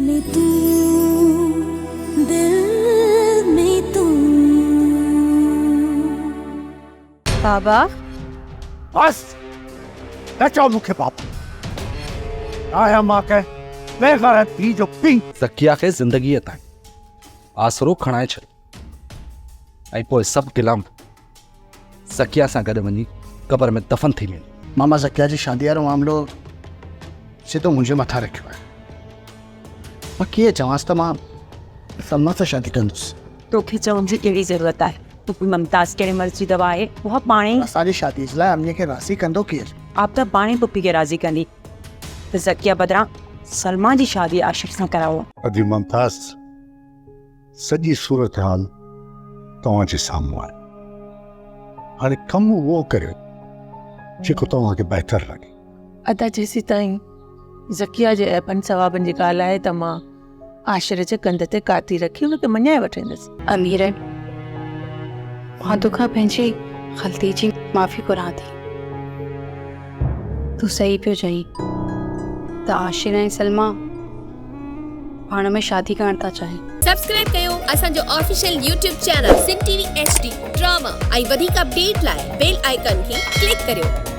में तू, दिल में तू। बाबा बस बचाओ मुखे बाप आया मां के बेगर थी जो पिंग ज़किया खे ज़िंदगीअ ताईं आसरो खणाए छॾियो ऐं पोइ सभु गिलाम ज़किया सां गॾु वञी क़बर में दफ़न थी वेंदो। मामा ज़किया जी शादी वारो मामिलो सिधो मुंहिंजे मथां रखियो आहे। मां कीअं चवांसि त मां सलमा सां शादी कंदुसि। तोखे चवण जी कहिड़ी ज़रूरत आहे? तू मुमताज़ कहिड़े मर्ज़ जी दवा आहे उहा पाणे असांजी शादी जे लाइ अमीअ खे राज़ी कंदो केरु? आप त पाणे पुपी खे राज़ी कंदी त ज़किया बदिरां सलमा जी शादी आशिक़ सां कराओ। अजी मुमताज़ सॼी सूरत हाल तव्हांजे साम्हूं आहे। हाणे कमु उहो करियो जेको तव्हांखे बहितर लॻे। अदा जेसी ताईं ज़किया जे ऐपनि सवाबनि जी ॻाल्हि आहे त मां आशिर जे कंध ते काती रखी हुनखे मञाए वठंदसि। अमीर मां तोखां पंहिंजी ग़लती जी माफ़ी घुरां थी। तूं सही पियो चई त आशिर ऐं सलमा पाण में शादी करण था चाहिनि। सब्सक्राइब कयो असांजो official YouTube channel Sindh TV HD drama ऐं वधीक अपडेट लाइ बेल आइकन खे क्लिक करियो।